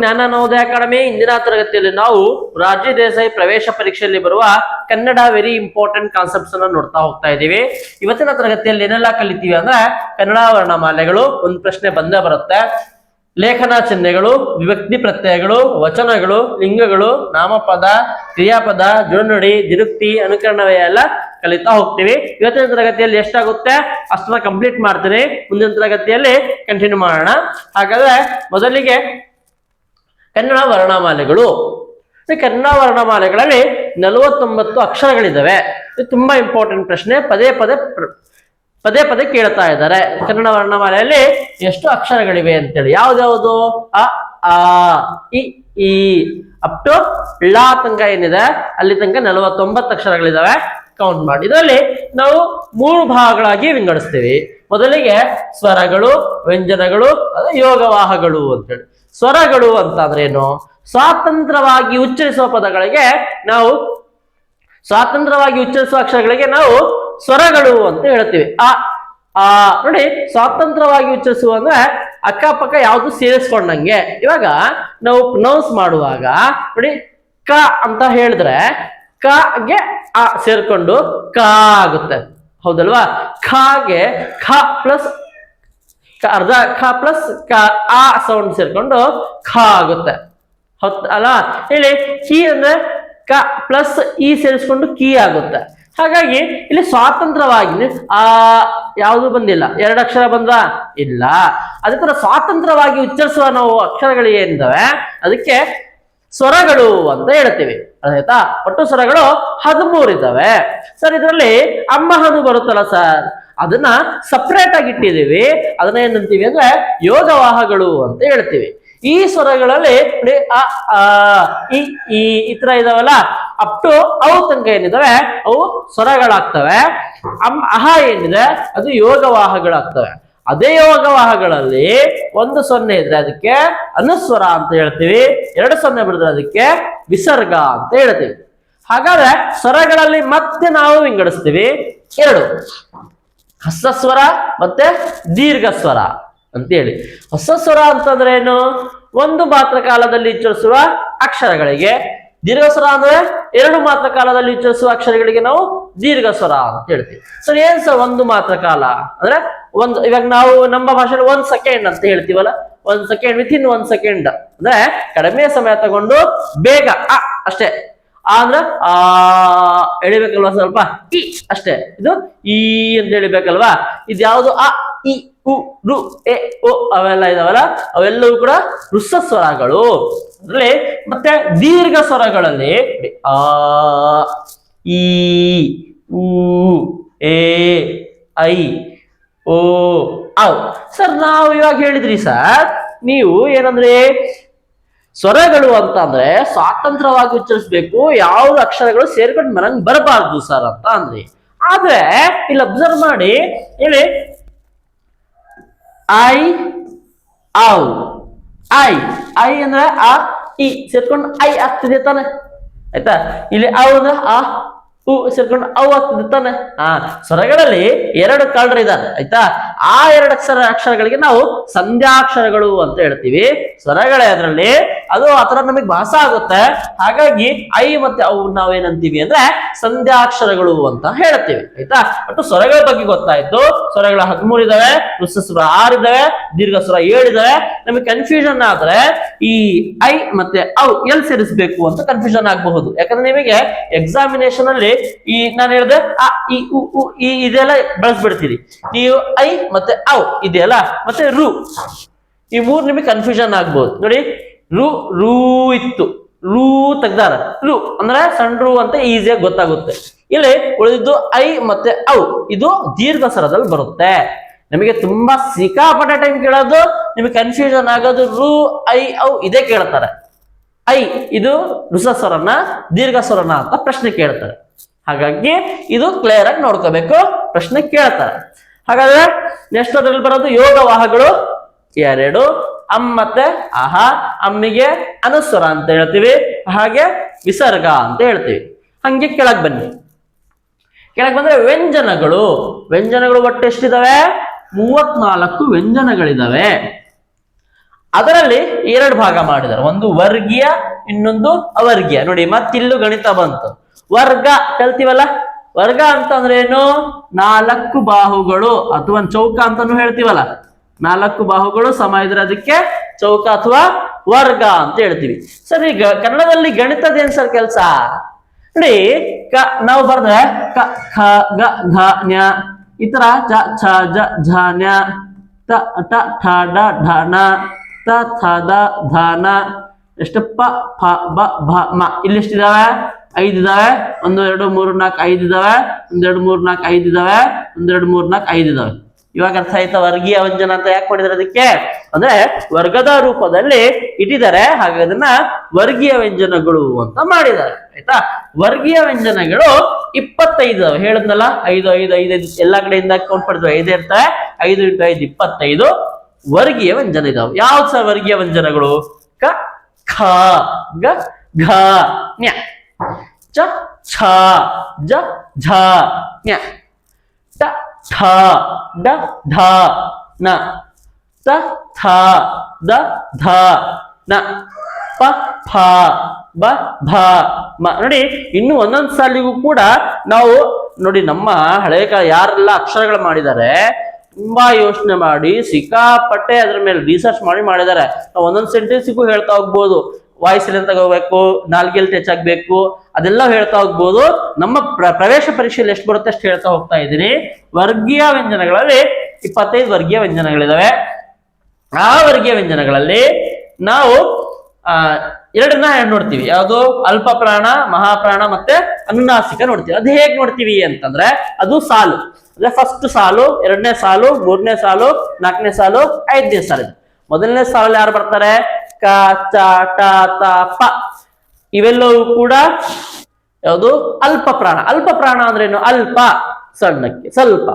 ಜ್ಞಾನ ನವೋದಯ ಅಕಾಡೆಮಿ. ಇಂದಿನ ತರಗತಿಯಲ್ಲಿ ನಾವು ರಾಜಿ ದೇಸಾಯಿ ಪ್ರವೇಶ ಪರೀಕ್ಷೆಯಲ್ಲಿ ಬರುವ ಕನ್ನಡ ವೆರಿ ಇಂಪಾರ್ಟೆಂಟ್ ಕಾನ್ಸೆಪ್ಟ್ಸ್ ಅನ್ನ ನೋಡ್ತಾ ಹೋಗ್ತಾ ಇದ್ದೀವಿ. ಇವತ್ತಿನ ತರಗತಿಯಲ್ಲಿ ಏನೆಲ್ಲ ಕಲಿತೀವಿ ಅಂದ್ರೆ ಕನ್ನಡ ವರ್ಣಮಾಲೆಗಳು, ಒಂದು ಪ್ರಶ್ನೆ ಬಂದೇ ಬರುತ್ತೆ, ಲೇಖನ ಚಿಹ್ನೆಗಳು, ವಿಭಕ್ತಿ ಪ್ರತ್ಯಯಗಳು, ವಚನಗಳು, ಲಿಂಗಗಳು, ನಾಮಪದ, ಕ್ರಿಯಾಪದ, ಜೋಡ್ನುಡಿ, ದಿರುಕ್ತಿ, ಅನುಕರಣವೇ ಎಲ್ಲ ಕಲಿತಾ ಹೋಗ್ತೀವಿ. ಇವತ್ತಿನ ತರಗತಿಯಲ್ಲಿ ಎಷ್ಟಾಗುತ್ತೆ ಅಷ್ಟನ್ನ ಕಂಪ್ಲೀಟ್ ಮಾಡ್ತೀನಿ, ಮುಂದಿನ ತರಗತಿಯಲ್ಲಿ ಕಂಟಿನ್ಯೂ ಮಾಡೋಣ. ಹಾಗಾದ್ರೆ ಮೊದಲಿಗೆ ಕನ್ನಡ ವರ್ಣಮಾಲೆಗಳು. ಕನ್ನಡ ವರ್ಣಮಾಲೆಗಳಲ್ಲಿ 49 ಅಕ್ಷರಗಳಿದ್ದಾವೆ. ಇದು ತುಂಬಾ ಇಂಪಾರ್ಟೆಂಟ್ ಪ್ರಶ್ನೆ, ಪದೇ ಪದೇ ಕೇಳ್ತಾ ಇದ್ದಾರೆ. ಕನ್ನಡ ವರ್ಣಮಾಲೆಯಲ್ಲಿ ಎಷ್ಟು ಅಕ್ಷರಗಳಿವೆ ಅಂತೇಳಿ. ಯಾವ್ದ್ಯಾವುದು? ಅ, ಆ, ಇ, ಈ ಅಪ್ ಟು ಳ ತನಕ ಏನಿದೆ ಅಲ್ಲಿ ತನಕ 49 ಅಕ್ಷರಗಳಿದಾವೆ. ಕೌಂಟ್ ಮಾಡಿ. ಇದರಲ್ಲಿ ನಾವು 3 ಭಾಗಗಳಾಗಿ ವಿಂಗಡಿಸ್ತೀವಿ. ಮೊದಲಿಗೆ ಸ್ವರಗಳು, ವ್ಯಂಜನಗಳು, ಯೋಗವಾಹಗಳು ಅಂತೇಳಿ. ಸ್ವರಗಳು ಅಂತಂದ್ರೆ ಏನು? ಸ್ವತಂತ್ರವಾಗಿ ಉಚ್ಚರಿಸುವ ಪದಗಳಿಗೆ ನಾವು, ಸ್ವತಂತ್ರವಾಗಿ ಉಚ್ಚರಿಸುವ ಅಕ್ಷರಗಳಿಗೆ ನಾವು ಸ್ವರಗಳು ಅಂತ ಹೇಳ್ತೀವಿ. ಆ ನೋಡಿ, ಸ್ವತಂತ್ರವಾಗಿ ಉಚ್ಚರಿಸುವ ಅಂದ್ರೆ ಅಕ್ಕಪಕ್ಕ ಯಾವ್ದು ಸೇರಿಸ್ಕೊಂಡಂಗೆ. ಇವಾಗ ನಾವು ಪ್ರೊನೌನ್ಸ್ ಮಾಡುವಾಗ ನೋಡಿ, ಕ ಅಂತ ಹೇಳಿದ್ರೆ ಗೆ ಆ ಸೇರ್ಕೊಂಡು ಕ ಆಗುತ್ತೆ, ಹೌದಲ್ವಾ? ಖಗೆ ಖ ಪ್ಲಸ್ ಅರ್ಧ ಖ ಪ್ಲಸ್ ಕ ಆ ಸೌಂಡ್ ಸೇರ್ಕೊಂಡು ಖ ಆಗುತ್ತೆ, ಹೌದ್ ಅಲ್ಲ? ಹೇಳಿ, ಕಿ ಅಂದ್ರೆ ಕ ಪ್ಲಸ್ ಇ ಸೇರಿಸ್ಕೊಂಡು ಕೀ ಆಗುತ್ತೆ. ಹಾಗಾಗಿ ಇಲ್ಲಿ ಸ್ವಾತಂತ್ರ್ಯವಾಗಿ ಯಾವುದು ಬಂದಿಲ್ಲ, 2 ಅಕ್ಷರ ಬಂದ ಇಲ್ಲ. ಅದೇ ತರ ಸ್ವಾತಂತ್ರ್ಯವಾಗಿ ಉಚ್ಚರಿಸುವ ನಾವು ಅಕ್ಷರಗಳು ಏನಿದಾವೆ ಅದಕ್ಕೆ ಸ್ವರಗಳು ಅಂತ ಹೇಳ್ತೀವಿ, ಆಯ್ತಾ? ಒಟ್ಟು ಸ್ವರಗಳು 13 ಇದ್ದಾವೆ. ಸರ್, ಇದರಲ್ಲಿ ಅಮ್ಮಹನು ಬರುತ್ತಲ್ಲ ಸರ್, ಅದನ್ನ ಸಪರೇಟ್ ಆಗಿ ಇಟ್ಟಿದೀವಿ. ಅದನ್ನ ಏನಂತೀವಿ ಅಂದ್ರೆ ಯೋಗವಾಹಗಳು ಅಂತ ಹೇಳ್ತೀವಿ. ಈ ಸ್ವರಗಳಲ್ಲಿ ಈ ತರ ಇದಾವಲ್ಲ, ಅಪ್ ಟು ಅವು ತನಕ ಏನಿದಾವೆ ಅವು ಸ್ವರಗಳಾಗ್ತವೆ. ಅಹ ಏನಿದೆ ಅದು ಯೋಗವಾಹಗಳಾಗ್ತವೆ. ಅದೇ ಯೋಗವಾಹಗಳಲ್ಲಿ 1 0 ಇದ್ರೆ ಅದಕ್ಕೆ ಅನುಸ್ವರ ಅಂತ ಹೇಳ್ತೀವಿ, 2 0 ಬಿಡಿದ್ರೆ ಅದಕ್ಕೆ ವಿಸರ್ಗ ಅಂತ ಹೇಳ್ತೀವಿ. ಹಾಗಾದ್ರೆ ಸ್ವರಗಳಲ್ಲಿ ಮತ್ತೆ ನಾವು ವಿಂಗಡಿಸ್ತೀವಿ 2, ಹಸ್ವರ ಮತ್ತೆ ದೀರ್ಘ ಸ್ವರ ಅಂತೇಳಿ. ಹೊಸ ಸ್ವರ ಅಂತಂದ್ರೆ ಏನು? 1 ಮಾತ್ರ ಕಾಲದಲ್ಲಿ ಉಚ್ಚರಿಸುವ ಅಕ್ಷರಗಳಿಗೆ. ದೀರ್ಘ ಸ್ವರ ಅಂದ್ರೆ 2 ಮಾತ್ರ ಕಾಲದಲ್ಲಿ ಉಚ್ಚರಿಸುವ ಅಕ್ಷರಗಳಿಗೆ ನಾವು ದೀರ್ಘ ಸ್ವರ ಅಂತ ಹೇಳ್ತೀವಿ. ಸರ್, ಏನ್ ಸರ್ 1 ಮಾತ್ರ ಕಾಲ ಅಂದ್ರೆ? ಇವಾಗ ನಾವು ನಮ್ಮ ಭಾಷೆಯಲ್ಲಿ 1 ಸೆಕೆಂಡ್ ಅಂತ ಹೇಳ್ತೀವಲ್ಲ, 1 ಸೆಕೆಂಡ್, ವಿತಿನ್ 1 ಸೆಕೆಂಡ್ ಅಂದ್ರೆ ಕಡಿಮೆ ಸಮಯ ತಗೊಂಡು ಬೇಗ ಅಷ್ಟೇ. ಅಂದ್ರೆ ಎಳಿಬೇಕಲ್ವಾ ಸ್ವಲ್ಪ, ಇ ಅಷ್ಟೇ. ಇದು ಈ ಅಂತ ಎಳಿಬೇಕಲ್ವಾ? ಇದು ಯಾವುದು? ಅ, ಇ, ಉ, ರು, ಎ, ಓ ಅವೆಲ್ಲ ಇದಾವಲ್ಲ, ಅವೆಲ್ಲವೂ ಕೂಡ ಹೃಸ್ವ ಸ್ವರಗಳು. ಅದ್ರಲ್ಲಿ ಮತ್ತೆ ದೀರ್ಘ ಸ್ವರಗಳಲ್ಲಿ ಆ, ಈ, ಉ, ಎ, ಐ, ಓ, ಔ. ಸರ್, ನಾವು ಇವಾಗ ಹೇಳಿದ್ರಿ ಸರ್, ನೀವು ಏನಂದ್ರೆ ಸ್ವರಗಳು ಅಂತ ಅಂದ್ರೆ ಸ್ವಾತಂತ್ರ್ಯವಾಗಿ ಉಚ್ಚರಿಸಬೇಕು, ಯಾವ್ದು ಅಕ್ಷರಗಳು ಸೇರ್ಕೊಂಡು ಮನಂಗ್ ಬರಬಾರ್ದು ಸರ್ ಅಂತ ಅಂದ್ರಿ. ಆದ್ರೆ ಇಲ್ಲಿ ಅಬ್ಸರ್ವ್ ಮಾಡಿ, ಹೇಳಿ, ಐ, ಔ, ಐ ಅಂದ್ರೆ ಆ, ಇ ಸೇರ್ಕೊಂಡು ಐ ಆಗ್ತಿದೆ ತಾನೆ, ಆಯ್ತಾ? ಇಲ್ಲಿ ಔ ಅಂದ್ರೆ ಆ, ಉ ಸೇರ್ಕೊಂಡು ಔ ಆಗ್ತಿದೆ ತಾನೆ. ಸ್ವರಗಳಲ್ಲಿ 2 ಕಲರ್ ಇದಾವೆ, ಆಯ್ತಾ? ಆ 2 ಅಕ್ಷರಗಳಿಗೆ ನಾವು ಸಂಧ್ಯಾಕ್ಷರಗಳು ಅಂತ ಹೇಳ್ತೀವಿ. ಸ್ವರಗಳೇ ಅದರಲ್ಲಿ, ಅದು ಆತರ ನಮಗೆ ಭಾಸ ಆಗುತ್ತೆ. ಹಾಗಾಗಿ ಐ ಮತ್ತೆ ಅವು ನಾವೇನಂತೀವಿ ಅಂದ್ರೆ ಸಂಧ್ಯಾಕ್ಷರಗಳು ಅಂತ ಹೇಳ್ತೀವಿ, ಆಯ್ತಾ? ಒಟ್ಟು ಸ್ವರಗಳ ಬಗ್ಗೆ ಗೊತ್ತಾಯ್ತು. ಸ್ವರಗಳ 13 ಇದಾವೆ, ಹೃಸ್ವ ಸ್ವರ 6 ಇದಾವೆ, ದೀರ್ಘ ಸ್ವರ 7 ಇದಾವೆ. ನಮಗೆ ಕನ್ಫ್ಯೂಷನ್ ಆದ್ರೆ ಈ ಐ ಮತ್ತೆ ಔ ಎಲ್ಲಿ ಸೇರಿಸಬೇಕು ಅಂತ ಕನ್ಫ್ಯೂಷನ್ ಆಗಬಹುದು. ಯಾಕಂದ್ರೆ ನಿಮಗೆ ಎಕ್ಸಾಮಿನೇಷನ್ ಅಲ್ಲಿ ನಾನು ಹೇಳಿದೆ ಅ, ಇ, ಉ, ಈ ಇದೆಲ್ಲ ಬಳಸ್ಬಿಡ್ತೀರಿ ನೀವು. ಐ ಮತ್ತೆ ಔ ಇದೆಯಲ್ಲ, ಮತ್ತೆ ರು, ಈ 3 ನಿಮಗೆ ಕನ್ಫ್ಯೂಷನ್ ಆಗ್ಬಹುದು. ನೋಡಿ, ರೂ ಇತ್ತು, ರೂ ತೆಗ್ದಾರ, ರು ಅಂದ್ರೆ ಸಣ್ಣ ರು ಅಂತ ಈಸಿಯಾಗಿ ಗೊತ್ತಾಗುತ್ತೆ. ಇಲ್ಲಿ ಉಳಿದಿದ್ದು ಐ ಮತ್ತೆ ಔ, ಇದು ದೀರ್ಘ ಸ್ವರದಲ್ಲಿ ಬರುತ್ತೆ. ನಿಮಗೆ ತುಂಬಾ ಸಿಕ್ಕಾಪಟ್ಟೆ ಟೈಮ್ ಕೇಳೋದು, ನಿಮಗೆ ಕನ್ಫ್ಯೂಷನ್ ಆಗೋದು ರು, ಐ, ಔ ಇದೇ ಕೇಳ್ತಾರೆ. ಐ ಇದು ಹೃಸ್ವ ಸ್ವರನ ದೀರ್ಘ ಸ್ವರನ ಅಂತ ಪ್ರಶ್ನೆ ಕೇಳ್ತಾರೆ. ಹಾಗಾಗಿ ಇದು ಕ್ಲಿಯರ್ ಆಗಿ ನೋಡ್ಕೋಬೇಕು, ಪ್ರಶ್ನೆ ಕೇಳ್ತಾರೆ. ಹಾಗಾದ್ರೆ ನೆಕ್ಸ್ಟ್ ಅದ್ರಲ್ಲಿ ಬರೋದು ಯೋಗವಾಹಗಳು 2. ಅಮ್ ಮತ್ತೆ ಅಹ, ಅಮ್ಮಿಗೆ ಅನುಸ್ವರ ಅಂತ ಹೇಳ್ತೀವಿ, ಹಾಗೆ ವಿಸರ್ಗ ಅಂತ ಹೇಳ್ತೀವಿ. ಹಂಗೆ ಕೆಳಗ್ ಬನ್ನಿ. ಕೆಳಗೆ ಬಂದ್ರೆ ವ್ಯಂಜನಗಳು ಒಟ್ಟು ಎಷ್ಟಿದಾವೆ? 34 ವ್ಯಂಜನಗಳಿದಾವೆ. ಅದರಲ್ಲಿ ಎರಡು ಭಾಗ ಮಾಡಿದ್ದಾರೆ, ಒಂದು ವರ್ಗೀಯ ಇನ್ನೊಂದು ಅವರ್ಗೀಯ. ನೋಡಿ ಮತ್ತಿಲ್ಲೂ ಗಣಿತ ಬಂತು. ವರ್ಗ ಕಲ್ತೀವಲ್ಲ, ವರ್ಗ ಅಂತಂದ್ರೆ ಏನು? 4 ಬಾಹುಗಳು ಅಥವಾ ಒಂದು ಚೌಕ ಅಂತಾನು ಹೇಳ್ತೀವಲ್ಲ, 4 ಬಾಹುಗಳು ಸಮ ಇದ್ರೆ ಅದಕ್ಕೆ ಚೌಕ ಅಥವಾ ವರ್ಗ ಅಂತ ಹೇಳ್ತೀವಿ. ಸರ್ ಈಗ ಕನ್ನಡದಲ್ಲಿ ಗಣಿತದ ಏನ್ ಸರ್ ಕೆಲಸ? ನೋಡಿ ನಾವು ಬರ್ದ್ರೆ ಕ ಖ ಗ ಘ ಜ್ಞ, ಈ ತರ ಚ ಛ ಜ ಝ ಜ್ಞ, ತ ಟ ಠ ಡ ಢ ಣ, ತ ಥ ದ ಧ ನ, ಎಷ್ಟು ಪ ಫ ಬ ಭ ಮ. ಇಲ್ಲಿ ಎಷ್ಟಿದಾವೆ? 5 ಇದಾವೆ. 1 2 3 4 5 ಇದಾವೆ. 1 2 3 4 5 ಇದಾವೆ. 1 2 3 4 5 ಇದಾವೆ. ಇವಾಗ ಅರ್ಥ ಆಯ್ತಾ ವರ್ಗೀಯ ವ್ಯಂಜನ ಅಂತ ಯಾಕೆ ಮಾಡಿದ್ರೆ? ಅದಕ್ಕೆ ಅಂದ್ರೆ ವರ್ಗದ ರೂಪದಲ್ಲಿ ಇಟ್ಟಿದ್ದಾರೆ, ಹಾಗಾಗಿ ಅದನ್ನ ವರ್ಗೀಯ ವ್ಯಂಜನಗಳು ಅಂತ ಮಾಡಿದ್ದಾರೆ. ಆಯ್ತಾ? ವರ್ಗೀಯ ವ್ಯಂಜನಗಳು 25 ಇದಾವೆ. ಹೇಳದ್ನಲ್ಲ, 5 5 5 5 ಎಲ್ಲಾ ಕಡೆಯಿಂದ ಕೌಂಟ್ ಮಾಡಿದ್ವಿ, 5 ಇರ್ತವೆ. 5 × 5 25 ವರ್ಗೀಯ ವ್ಯಂಜನ ಇದಾವೆ. ಯಾವ್ದು ಸರ್ ವರ್ಗೀಯ ವ್ಯಂಜನಗಳು? ಕ ಖ ಗ ಘ ಜ್ಞ, ಚ ಛ ಜ ಝ ಜ್ಞ, ಟ ಠ ಡ ಢ ನ, ತ ಥ ದ ಧ ನ, ಪ ಫ ಬ ಭ ಮ. ನೋಡಿ ಇನ್ನು ಒಂದೊಂದ್ ಸಾಲಿಗೂ ಕೂಡ ನಾವು ನೋಡಿ ನಮ್ಮ ಹಳೆ ಕಾಲ ಯಾರೆಲ್ಲ ಅಕ್ಷರಗಳು ಮಾಡಿದ್ದಾರೆ ತುಂಬಾ ಯೋಚನೆ ಮಾಡಿ ಸಿಕ್ಕಾಪಟ್ಟೆ ಅದ್ರ ಮೇಲೆ ರಿಸರ್ಚ್ ಮಾಡಿದ್ದಾರೆ. ನಾವು ಒಂದೊಂದ್ ಸೆಂಟೆನ್ಸಿಗೂ ಹೇಳ್ತಾ ಹೋಗ್ಬೋದು, ವಾಯ್ಸ್ ಎಲ್ಲ ತಗೋಬೇಕು, ನಾಲ್ಗೆಲ್ ಟಚ್ ಆಗ್ಬೇಕು, ಅದೆಲ್ಲ ಹೇಳ್ತಾ ಹೋಗ್ಬೋದು. ನಮ್ಮ ಪ್ರವೇಶ ಪರೀಕ್ಷೆಯಲ್ಲಿ ಎಷ್ಟು ಬರುತ್ತೆ ಅಷ್ಟು ಹೇಳ್ತಾ ಹೋಗ್ತಾ ಇದ್ದೀನಿ. ವರ್ಗೀಯ ವ್ಯಂಜನಗಳಲ್ಲಿ 25 ವರ್ಗೀಯ ವ್ಯಂಜನಗಳಿದಾವೆ. ಆ ವರ್ಗೀಯ ವ್ಯಂಜನಗಳಲ್ಲಿ ನಾವು ಎರಡನ್ನ ನೋಡ್ತೀವಿ. ಯಾವುದು? ಅಲ್ಪ ಪ್ರಾಣ, ಮಹಾಪ್ರಾಣ ಮತ್ತೆ ಅನುನಾಸಿಕ ನೋಡ್ತೀವಿ. ಅದು ಹೇಗೆ ನೋಡ್ತೀವಿ ಅಂತಂದ್ರೆ ಅದು ಸಾಲು, ಅಂದ್ರೆ ಫಸ್ಟ್ ಸಾಲು, 2ನೇ ಸಾಲು, 3ನೇ ಸಾಲು, 4ನೇ ಸಾಲು, 5ನೇ ಸಾಲು. ಮೊದಲನೇ ಸಾಲು ಯಾರು ಬರ್ತಾರೆ? ಕ ಚ ಟ ತ ಪ. ಇವೆಲ್ಲವೂ ಕೂಡ ಯಾವುದು? ಅಲ್ಪ ಪ್ರಾಣ. ಅಲ್ಪ ಪ್ರಾಣ ಅಂದ್ರೆ ಏನು? ಅಲ್ಪ ಸಣ್ಣಕ್ಕೆ, ಸ್ವಲ್ಪ,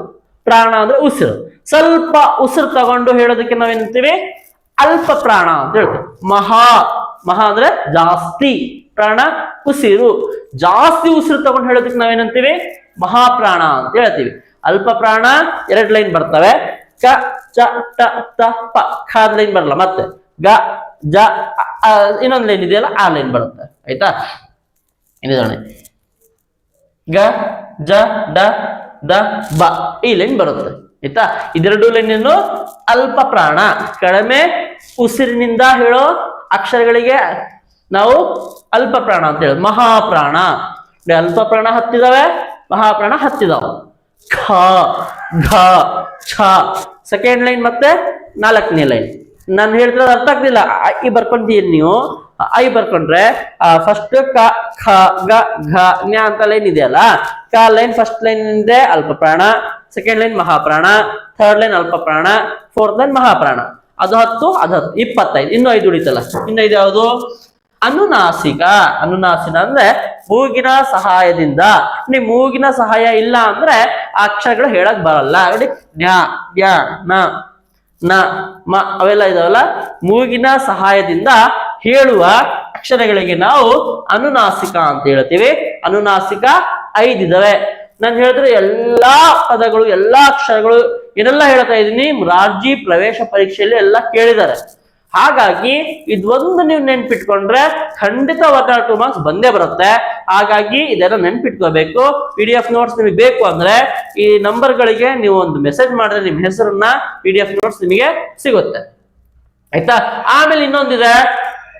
ಪ್ರಾಣ ಅಂದ್ರೆ ಉಸಿರು. ಸ್ವಲ್ಪ ಉಸಿರು ತಗೊಂಡು ಹೇಳೋದಕ್ಕೆ ನಾವೇನಂತೀವಿ? ಅಲ್ಪ ಪ್ರಾಣ ಅಂತ ಹೇಳ್ತೀವಿ. ಮಹಾ ಅಂದ್ರೆ ಜಾಸ್ತಿ, ಪ್ರಾಣ ಉಸಿರು, ಜಾಸ್ತಿ ಉಸಿರು ತಗೊಂಡು ಹೇಳೋದಕ್ಕೆ ನಾವೇನಂತೀವಿ? ಮಹಾಪ್ರಾಣ ಅಂತ ಹೇಳ್ತೀವಿ. ಅಲ್ಪ ಪ್ರಾಣ 2 ಲೈನ್ ಬರ್ತವೆ, ಕ ಚ ಟ ತ ಪ. ಖ ಲೈನ್ ಬರಲ್ಲ, ಮತ್ತೆ ಗ ಜ ಇನ್ನೊಂದು ಲೈನ್ ಇದೆಯಲ್ಲ ಆ ಲೈನ್ ಬರುತ್ತೆ. ಆಯ್ತಾ? ಇನ್ನೊಂದು ಗ ಜ ಡ ದ ಬ ಈ ಲೈನ್ ಬರುತ್ತೆ. ಆಯ್ತಾ? ಇದೆರಡು ಲೈನ್ ಏನು? ಅಲ್ಪ ಪ್ರಾಣ, ಕಡಿಮೆ ಉಸಿರಿನಿಂದ ಹೇಳೋ ಅಕ್ಷರಗಳಿಗೆ ನಾವು ಅಲ್ಪ ಪ್ರಾಣ ಅಂತ ಹೇಳೋದು. ಮಹಾಪ್ರಾಣ, ಅಲ್ಪ ಪ್ರಾಣ 10 ಇದಾವೆ, ಮಹಾಪ್ರಾಣ 10 ಇದಾವೆ. ಖ ಘ ಛ ಸೆಕೆಂಡ್ ಲೈನ್ ಮತ್ತೆ 4ನೇ ಲೈನ್. ನಾನು ಹೇಳ್ತಿರೋದು ಅರ್ಥ ಆಗ್ತಿಲ್ಲ. ಐ ಬರ್ಕೊಂತೀರಿ ನೀವು, ಐ ಬರ್ಕೊಂಡ್ರೆ ಫಸ್ಟ್ ಕ ಖ ಗ ಘ ಜ್ಞ ಅಂತ ಲೈನ್ ಇದೆಯಲ್ಲ, ಕ ಲೈನ್ ಫಸ್ಟ್ ಲೈನ್ ಇದೆ ಅಲ್ಪ ಪ್ರಾಣ, ಸೆಕೆಂಡ್ ಲೈನ್ ಮಹಾಪ್ರಾಣ, ಥರ್ಡ್ ಲೈನ್ ಅಲ್ಪ ಪ್ರಾಣ, ಫೋರ್ತ್ ಲೈನ್ ಮಹಾಪ್ರಾಣ. ಅದು 10, ಅದು 10, 25. ಇನ್ನು 5 ಉಳಿತಲ್ಲ. ಇನ್ನು 5 ಯಾವುದು? ಅನುನಾಸಿಕ. ಅನುನಾಸಿಕ ಅಂದ್ರೆ ಮೂಗಿನ ಸಹಾಯದಿಂದ. ಮೂಗಿನ ಸಹಾಯ ಇಲ್ಲ ಅಂದ್ರೆ ಆ ಅಕ್ಷರಗಳು ಹೇಳಕ್ ಬರಲ್ಲ. ನೋಡಿ ಜ್ಞ ಜ್ಞ ನ ನ ಮ ಅವೆಲ್ಲ ಇದಾವಲ್ಲ, ಮೂಗಿನ ಸಹಾಯದಿಂದ ಹೇಳುವ ಅಕ್ಷರಗಳಿಗೆ ನಾವು ಅನುನಾಸಿಕ ಅಂತ ಹೇಳ್ತೀವಿ. ಅನುನಾಸಿಕ 5 ಇದಾವೆ. ನಾನು ಹೇಳಿದ್ರೆ ಎಲ್ಲಾ ಪದಗಳು, ಎಲ್ಲಾ ಅಕ್ಷರಗಳು ಏನೆಲ್ಲ ಹೇಳ್ತಾ ಇದ್ದೀನಿ ರಾಜ್ಯ ಪ್ರವೇಶ ಪರೀಕ್ಷೆಯಲ್ಲಿ ಎಲ್ಲ ಕೇಳಿದ್ದಾರೆ. ಹಾಗಾಗಿ ಇದೊಂದು ನೀವು ನೆನ್ಪಿಟ್ಕೊಂಡ್ರೆ ಖಂಡಿತ 1 or 2 ಮಾರ್ಕ್ಸ್ ಬಂದೇ ಬರುತ್ತೆ. ಹಾಗಾಗಿ ಇದೆಲ್ಲ ನೆನ್ಪಿಟ್ಕೋಬೇಕು. PDF ನೋಟ್ಸ್ ನಿಮಗೆ ಬೇಕು ಅಂದ್ರೆ ಈ ನಂಬರ್ಗಳಿಗೆ ನೀವು ಒಂದು ಮೆಸೇಜ್ ಮಾಡಿದ್ರೆ ನಿಮ್ಮ ಹೆಸರನ್ನ PDF ನೋಟ್ಸ್ ನಿಮಗೆ ಸಿಗುತ್ತೆ. ಆಯ್ತಾ? ಆಮೇಲೆ ಇನ್ನೊಂದಿದೆ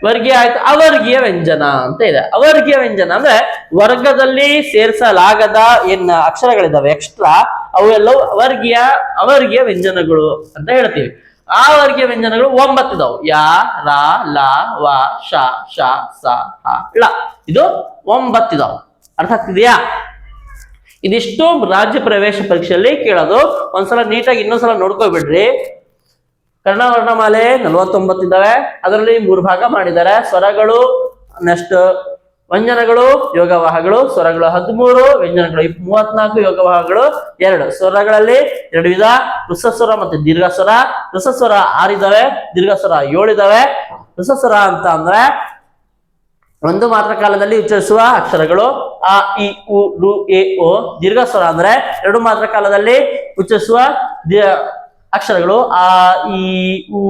ವರ್ಗೀಯ. ಆಯ್ತು, ಅವರ್ಗೀಯ ವ್ಯಂಜನ ಅಂತ ಇದೆ. ಅವರ್ಗೀಯ ವ್ಯಂಜನ ಅಂದ್ರೆ ವರ್ಗದಲ್ಲಿ ಸೇರಿಸಲಾಗದ ಏನ್ ಅಕ್ಷರಗಳಿದಾವೆ ಎಕ್ಸ್ಟ್ರಾ, ಅವೆಲ್ಲವೂ ಅವರ್ಗೀಯ ವ್ಯಂಜನಗಳು ಅಂತ ಹೇಳ್ತೀವಿ. ಆ ವರ್ಗೀಯ ವ್ಯಂಜನಗಳು 9 ಇದಾವೆ. ಯ ರ ಲ ವ ಶ ಶ ಸ ಹ ಳ. ಇದು 9 ಇದಾವೆ. ಅರ್ಥ ಆಗ್ತಿದೆಯಾ? ಇದಿಷ್ಟು ರಾಜ್ಯ ಪ್ರವೇಶ ಪರೀಕ್ಷೆಯಲ್ಲಿ ಕೇಳೋದು. ಒಂದ್ಸಲ ನೀಟಾಗಿ ಇನ್ನೊಂದ್ಸಲ ನೋಡ್ಕೊಬಿಡ್ರಿ. ಕನ್ನಡ ವರ್ಣಮಾಲೆ 49 ಇದ್ದಾವೆ. ಅದರಲ್ಲಿ 3 ಭಾಗ ಮಾಡಿದ್ದಾರೆ. ಸ್ವರಗಳು, ನೆಕ್ಸ್ಟ್ ವ್ಯಂಜನಗಳು, ಯೋಗವಾಹಗಳು. ಸ್ವರಗಳು 13, ವ್ಯಂಜನಗಳು 34, ಯೋಗವಾಹಗಳು 2. ಸ್ವರಗಳಲ್ಲಿ 2 ವಿಧ, ಹೃಸ್ವಸ್ವರ ಮತ್ತೆ ದೀರ್ಘಸ್ವರ. ಹೃಸ್ವಸ್ವರ 6 ಇದಾವೆ, ದೀರ್ಘಸ್ವರ 7 ಇದಾವೆ. ಹೃಸ್ವಸ್ವರ ಅಂತ ಅಂದ್ರೆ ಒಂದು ಮಾತ್ರ ಕಾಲದಲ್ಲಿ ಉಚ್ಚರಿಸುವ ಅಕ್ಷರಗಳು ಅ ಇ ಉ ರು ಎ ಓ. ದೀರ್ಘಸ್ವರ ಅಂದ್ರೆ 2 ಮಾತ್ರ ಕಾಲದಲ್ಲಿ ಉಚ್ಚರಿಸುವ ಅಕ್ಷರಗಳು ಆ, ಈ, ಉ,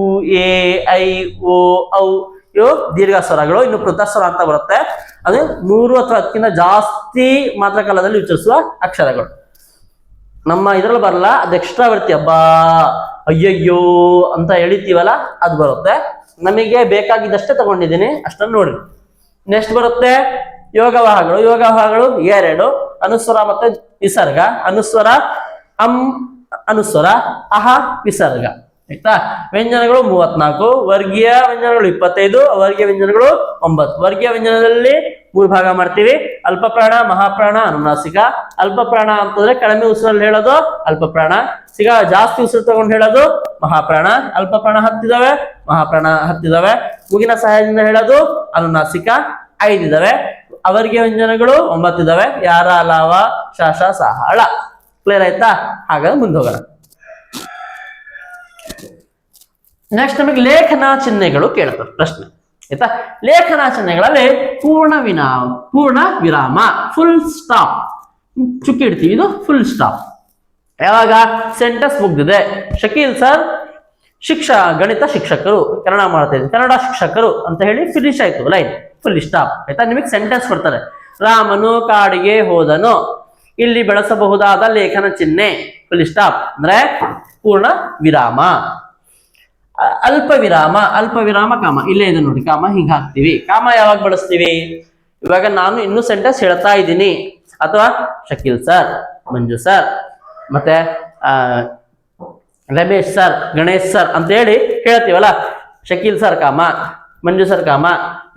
ಎ, ಐ, ಓ, ಔ ಇವು ದೀರ್ಘ ಸ್ವರಗಳು. ಇನ್ನು ಪೃಥ ಸ್ವರ ಅಂತ ಬರುತ್ತೆ, ಅದು 100 ಅಥವಾ ಅದಕ್ಕಿಂತ ಜಾಸ್ತಿ ಮಾತ್ರ ಕಾಲದಲ್ಲಿ ಉಚ್ಚರಿಸುವ ಅಕ್ಷರಗಳು. ನಮ್ಮ ಇದ್ರಲ್ಲಿ ಬರಲ್ಲ, ಅದು ಎಕ್ಸ್ಟ್ರಾ ಬರ್ತೀವಿ, ಅಬ್ಬಾ ಅಯ್ಯಯ್ಯೋ ಅಂತ ಎಳಿತೀವಲ್ಲ ಅದು ಬರುತ್ತೆ. ನಮಗೆ ಬೇಕಾಗಿದ್ದಷ್ಟೇ ತಗೊಂಡಿದ್ದೀನಿ, ಅಷ್ಟನ್ನು ನೋಡಿ. ನೆಕ್ಸ್ಟ್ ಬರುತ್ತೆ ಯೋಗವಾಹಗಳು. ಯೋಗವಾಹಗಳು 2, ಅನುಸ್ವರ ಮತ್ತೆ ವಿಸರ್ಗ. ಅನುಸ್ವರ ಅನುಸ್ವರ, ಅಹ ವಿಸರ್ಗ. ಆಯ್ತಾ? ವ್ಯಂಜನಗಳು 34, ವರ್ಗೀಯ ವ್ಯಂಜನಗಳು 25, ಅವರ್ಗೀಯ ವ್ಯಂಜನಗಳು 9. ವರ್ಗೀಯ ವ್ಯಂಜನದಲ್ಲಿ 3 ಭಾಗ ಮಾಡ್ತೀವಿ: ಅಲ್ಪ ಪ್ರಾಣ, ಮಹಾಪ್ರಾಣ, ಅನುನಾಸಿಕ. ಅಲ್ಪ ಪ್ರಾಣ ಅಂತಂದ್ರೆ ಕಡಿಮೆ ಉಸಿರಲ್ಲಿ ಹೇಳೋದು ಅಲ್ಪ ಪ್ರಾಣ, ಜಾಸ್ತಿ ಉಸಿರು ತಗೊಂಡು ಹೇಳೋದು ಮಹಾಪ್ರಾಣ. ಅಲ್ಪ ಪ್ರಾಣ 10 ಇದಾವೆ, ಮಹಾಪ್ರಾಣ 10 ಇದಾವೆ. ಮೂಗಿನ ಸಹಾಯದಿಂದ ಹೇಳೋದು ಅನುನಾಸಿಕ 5 ಇದಾವೆ. ಅವರ್ಗೀಯ ವ್ಯಂಜನಗಳು 9 ಇದಾವೆ: ಯಾರ, ಲಾವ, ಶಾಶ, ಸಾಹ, ಳ. ಕ್ಲಿಯರ್ ಆಯ್ತಾ? ಹಾಗಾದ್ರೆ ಮುಂದೆ ಹೋಗೋಣ. ನೆಕ್ಸ್ಟ್ ನಮಗೆ ಲೇಖನ ಚಿಹ್ನೆಗಳು ಕೇಳ್ತಾರೆ ಪ್ರಶ್ನೆ. ಆಯ್ತಾ? ಲೇಖನ ಚಿಹ್ನೆಗಳಲ್ಲಿ ಪೂರ್ಣ ವಿರಾಮ, ಫುಲ್ ಸ್ಟಾಪ್, ಚುಕ್ಕಿ ಇಡ್ತೀವಿ, ಇದು ಫುಲ್ ಸ್ಟಾಪ್. ಯಾವಾಗ ಸೆಂಟೆನ್ಸ್ ಮುಗ್ದಿದೆ, ಶಕೀಲ್ ಸರ್ ಗಣಿತ ಶಿಕ್ಷಕರು, ಕನ್ನಡ ಮಾಡ್ತಾ ಇದ್ದೀನಿ, ಕನ್ನಡ ಶಿಕ್ಷಕರು ಅಂತ ಹೇಳಿ ಫಿನಿಶ್ ಆಯ್ತು, ಲೈನ್ ಫುಲ್ ಸ್ಟಾಪ್. ಆಯ್ತಾ? ನಿಮಗೆ ಸೆಂಟೆನ್ಸ್ ಕೊಡ್ತಾರೆ. ರಾಮನು ಕಾಡಿಗೆ ಹೋದನು, ಇಲ್ಲಿ ಬಳಸಬಹುದಾದ ಲೇಖನ ಚಿಹ್ನೆ ಫುಲ್ ಸ್ಟಾಪ್ ಅಂದ್ರೆ ಪೂರ್ಣ ವಿರಾಮ. ಅಲ್ಪ ವಿರಾಮ ಕಾಮ, ಇಲ್ಲೇ ಇದೆ ನೋಡಿ, ಕಾಮ ಹಿಂಗ ಹಾಕ್ತಿವಿ. ಕಾಮ ಯಾವಾಗ ಬಳಸ್ತೀವಿ? ಇವಾಗ ನಾನು ಇನ್ನೂ ಸೆಂಟೆನ್ಸ್ ಹೇಳ್ತಾ ಇದ್ದೀನಿ, ಅಥವಾ ಶಕೀಲ್ ಸರ್, ಮಂಜು ಸರ್, ಮತ್ತೆ ರಮೇಶ್ ಸರ್, ಗಣೇಶ್ ಸರ್ ಅಂತ ಹೇಳಿ ಹೇಳ್ತೀವಲ್ಲ. ಶಕೀಲ್ ಸರ್ ಕಾಮ, ಮಂಜು ಸರ್ ಕಾಮ,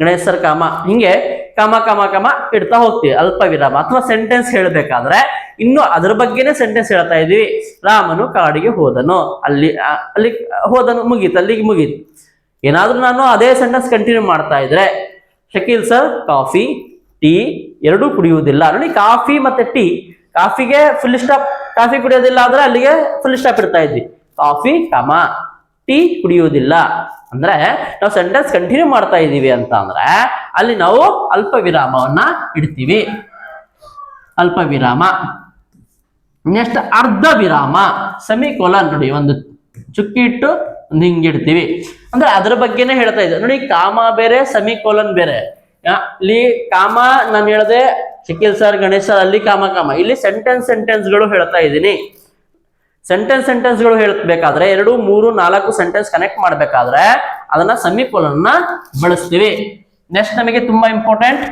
ಗಣೇಶ್ ಸರ್ ಕಾಮ, ಹಿಂಗೆ ಕಾಮ ಕಾಮ ಕಾಮ ಇಡ್ತಾ ಹೋಗ್ತೀವಿ. ಅಲ್ಪ ವಿರಾಮ. ಅಥವಾ ಸೆಂಟೆನ್ಸ್ ಹೇಳ್ಬೇಕಾದ್ರೆ ಇನ್ನು ಅದ್ರ ಬಗ್ಗೆನೇ ಸೆಂಟೆನ್ಸ್ ಹೇಳ್ತಾ ಇದೀವಿ. ರಾಮನು ಕಾಡಿಗೆ ಹೋದನು, ಅಲ್ಲಿ ಹೋದನು ಮುಗೀತು, ಅಲ್ಲಿಗೆ ಮುಗೀತು. ಏನಾದ್ರೂ ನಾನು ಅದೇ ಸೆಂಟೆನ್ಸ್ ಕಂಟಿನ್ಯೂ ಮಾಡ್ತಾ ಇದ್ರೆ, ಶಕೀಲ್ ಸರ್ ಕಾಫಿ, ಟೀ ಎರಡೂ ಕುಡಿಯುವುದಿಲ್ಲ. ನೋಡಿ, ಕಾಫಿ ಮತ್ತೆ ಟೀ, ಕಾಫಿಗೆ ಫುಲ್ ಸ್ಟಾಪ್, ಕಾಫಿ ಕುಡಿಯೋದಿಲ್ಲ ಆದ್ರೆ ಅಲ್ಲಿಗೆ ಫುಲ್ ಸ್ಟಾಪ್ ಇಡ್ತಾ ಇದ್ವಿ. ಕಾಫಿ ಕಾಮ, ಟೀ ಕುಡಿಯುವುದಿಲ್ಲ ಅಂದ್ರೆ ನಾವು ಸೆಂಟೆನ್ಸ್ ಕಂಟಿನ್ಯೂ ಮಾಡ್ತಾ ಇದೀವಿ ಅಂತ ಅಂದ್ರೆ ಅಲ್ಲಿ ನಾವು ಅಲ್ಪ ವಿರಾಮವನ್ನ ಇಡ್ತೀವಿ. ಅಲ್ಪ ವಿರಾಮ. ನೆಕ್ಸ್ಟ್ ಅರ್ಧ ವಿರಾಮ, ಸೆಮಿಕೋಲನ್. ನೋಡಿ, ಒಂದು ಚುಕ್ಕಿ ಇಟ್ಟು ಒಂದು ಹಿಂಗಿಡ್ತೀವಿ ಅಂದ್ರೆ ಅದ್ರ ಬಗ್ಗೆನೇ ಹೇಳ್ತಾ ಇದ್ದೆ. ನೋಡಿ, ಕಾಮ ಬೇರೆ, ಸೆಮಿಕೋಲನ್ ಬೇರೆ. ಇಲ್ಲಿ ಕಾಮ ನಾನು ಹೇಳ್ದೆ, ಶಕೀಲ್ ಸರ್, ಗಣೇಶ್ ಸರ್, ಅಲ್ಲಿ ಕಾಮ ಕಾಮ. ಇಲ್ಲಿ ಸೆಂಟೆನ್ಸ್ಗಳು ಹೇಳ್ತಾ ಇದ್ದೀನಿ. ಸೆಂಟೆನ್ಸ್ಗಳು ಹೇಳ್ಬೇಕಾದ್ರೆ 2, 3, 4 ಸೆಂಟೆನ್ಸ್ ಕನೆಕ್ಟ್ ಮಾಡ್ಬೇಕಾದ್ರೆ ಅದನ್ನ ಸೆಮಿಕೋಲನ್ ಬಳಸ್ತೀವಿ. ನೆಕ್ಸ್ಟ್ ನಮಗೆ ತುಂಬಾ ಇಂಪಾರ್ಟೆಂಟ್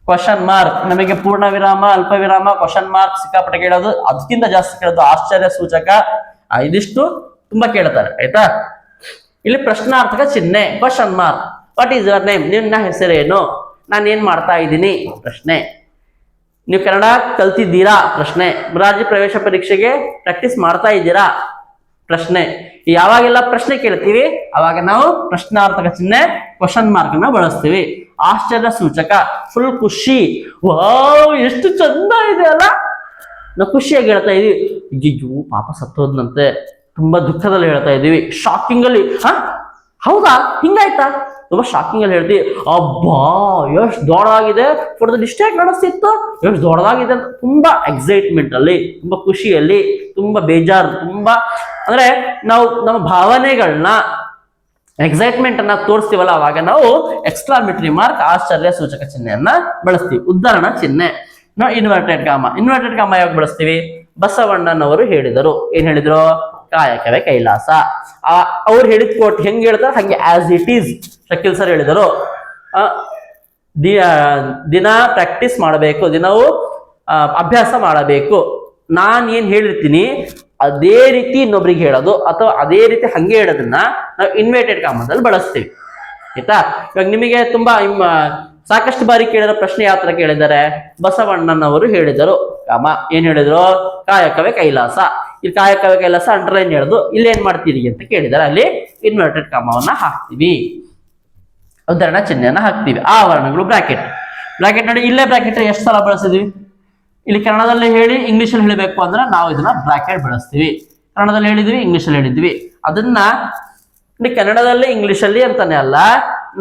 ಕ್ವಶನ್ ಮಾರ್ಕ್. ನಮಗೆ ಪೂರ್ಣ ವಿರಾಮ, ಅಲ್ಪ ವಿರಾಮ, ಕ್ವಶನ್ ಮಾರ್ಕ್ ಸಿಕ್ಕಾಪಟ್ಟೆ ಕೇಳೋದು, ಅದಕ್ಕಿಂತ ಜಾಸ್ತಿ ಕೇಳೋದು ಆಶ್ಚರ್ಯ ಸೂಚಕ. ಇದಿಷ್ಟು ತುಂಬಾ ಕೇಳ್ತಾರೆ. ಆಯ್ತಾ? ಇಲ್ಲಿ ಪ್ರಶ್ನಾರ್ಥಕ ಚಿಹ್ನೆ, question mark. What is your name? ನಿನ್ನ ಹೆಸರೇನು? ನಾನು ಏನ್ ಮಾಡ್ತಾ ಇದ್ದೀನಿ? ಪ್ರಶ್ನೆ. ನೀವು ಕನ್ನಡ ಕಲ್ತಿದ್ದೀರಾ? ಪ್ರಶ್ನೆ. ರಾಜ್ಯ ಪ್ರವೇಶ ಪರೀಕ್ಷೆಗೆ ಪ್ರಾಕ್ಟೀಸ್ ಮಾಡ್ತಾ ಇದ್ದೀರಾ? ಪ್ರಶ್ನೆ. ಯಾವಾಗೆಲ್ಲ ಪ್ರಶ್ನೆ ಕೇಳ್ತೀವಿ ಅವಾಗ ನಾವು ಪ್ರಶ್ನಾರ್ಥಕ ಚಿಹ್ನೆ, ಕ್ವಶನ್ ಮಾರ್ಕ್ ಅನ್ನ ಬಳಸ್ತೀವಿ. ಆಶ್ಚರ್ಯ ಸೂಚಕ, ಫುಲ್ ಖುಷಿ, ವಾವ್ ಎಷ್ಟು ಚಂದ ಇದೆ ಅಲ್ಲ, ನಾವು ಖುಷಿಯಾಗಿ ಹೇಳ್ತಾ ಇದೀವಿ. ಅಯ್ಯೋ ಪಾಪ ಸತ್ತೋದ್ನಂತೆ, ತುಂಬಾ ದುಃಖದಲ್ಲಿ ಹೇಳ್ತಾ ಇದೀವಿ. ಶಾಕಿಂಗ್ ಅಲ್ಲಿ, ಹೌದಾ ಹಿಂಗಾಯ್ತಾ, ತುಂಬಾ ಶಾಕಿಂಗ್ ಅಲ್ಲಿ ಹೇಳ್ತೀವಿ. ಅಬ್ಬಾ ಎಷ್ಟು ದೊಡ್ಡದಾಗಿದೆ, ಫೋಟೋದಲ್ಲಿ ಇಷ್ಟೇ ಕಾಣಿಸ್ತಿತ್ತು, ಎಷ್ಟು ದೊಡ್ಡದಾಗಿದೆ ಅಂತ ತುಂಬಾ ಎಕ್ಸೈಟ್ಮೆಂಟ್ ಅಲ್ಲಿ, ತುಂಬಾ ಖುಷಿಯಲ್ಲಿ, ತುಂಬಾ ಬೇಜಾರು, ತುಂಬಾ ಅಂದ್ರೆ ನಾವು ನಮ್ಮ ಭಾವನೆಗಳನ್ನ, ಎಕ್ಸೈಟ್ಮೆಂಟ್ ಅನ್ನ ತೋರಿಸ್ತೀವಲ್ಲ, ಅವಾಗ ನಾವು ಎಕ್ಸ್ಕ್ಲಾಮೇಟರಿ ಮಾರ್ಕ್, ಆಶ್ಚರ್ಯ ಸೂಚಕ ಚಿಹ್ನೆಯನ್ನ ಬಳಸ್ತೀವಿ. ಉದಾಹರಣಾ ಚಿಹ್ನೆ. ನಾವು ಇನ್ವರ್ಟೆಡ್ ಕಾಮ ಯಾವಾಗ ಬಳಸ್ತೀವಿ? ಬಸವಣ್ಣನವರು ಹೇಳಿದರು. ಏನ್ ಹೇಳಿದ್ರು? ಕಾಯಕವೇ ಕೈಲಾಸ. ಅವ್ರು ಹೇಳಿದ ಕೋಟ್ ಹೆಂಗ್ ಹೇಳ್ತಾರೆ ಹಂಗೆ as it is Shakeel sir ಹೇಳಿದರು. ದಿನ ಪ್ರಾಕ್ಟೀಸ್ ಮಾಡಬೇಕು, ದಿನವೂ ಅಭ್ಯಾಸ ಮಾಡಬೇಕು. ನಾನ್ ಏನ್ ಹೇಳಿರ್ತೀನಿ ಅದೇ ರೀತಿ ಇನ್ನೊಬ್ರಿಗೆ ಹೇಳೋದು, ಅಥವಾ ಅದೇ ರೀತಿ ಹಂಗೆ ಹೇಳೋದನ್ನ ನಾವು ಇನ್ವರ್ಟೆಡ್ ಕಾಮದಲ್ಲಿ ಬಳಸ್ತೀವಿ. ಆಯ್ತಾ? ಇವಾಗ ನಿಮಗೆ ತುಂಬಾ ಸಾಕಷ್ಟು ಬಾರಿ ಕೇಳಿರೋ ಪ್ರಶ್ನೆ ಯಾವ ತರ ಕೇಳಿದ್ದಾರೆ? ಬಸವಣ್ಣನವರು ಹೇಳಿದರು ಕಾಮ, ಏನ್ ಹೇಳಿದ್ರು? ಕಾಯಕವೇ ಕೈಲಾಸ. ಇಲ್ಲಿ ಕಾಯಕವೇ ಕೈಲಾಸ ಅಂಡರ್ಲೈನ್ ಹೇಳುದು, ಇಲ್ಲಿ ಏನ್ ಮಾಡ್ತೀರಿ ಅಂತ ಕೇಳಿದಾರೆ, ಅಲ್ಲಿ ಇನ್ವರ್ಟೆಡ್ ಕಾಮವನ್ನ ಹಾಕ್ತೀವಿ, ಉದಾಹರಣಾ ಚಿಹ್ನೆಯನ್ನ ಹಾಕ್ತೀವಿ. ಆ ವರ್ಣಗಳು ಬ್ರಾಕೆಟ್. ನೋಡಿ, ಇಲ್ಲೇ ಬ್ರಾಕೆಟ್ ಎಷ್ಟು ಸಲ ಬಳಸಿದ್ವಿ? ಇಲ್ಲಿ ಕನ್ನಡದಲ್ಲಿ ಹೇಳಿ ಇಂಗ್ಲಿಷಲ್ಲಿ ಹೇಳಬೇಕು ಅಂದ್ರೆ ನಾವು ಇದನ್ನ ಬ್ರಾಕೆಟ್ ಬಳಸ್ತೀವಿ. ಕನ್ನಡದಲ್ಲಿ ಹೇಳಿದ್ವಿ, ಇಂಗ್ಲಿಷಲ್ಲಿ ಹೇಳಿದ್ವಿ. ಅದನ್ನ ಕನ್ನಡದಲ್ಲಿ ಇಂಗ್ಲಿಷಲ್ಲಿ ಅಂತಾನೆ ಅಲ್ಲ,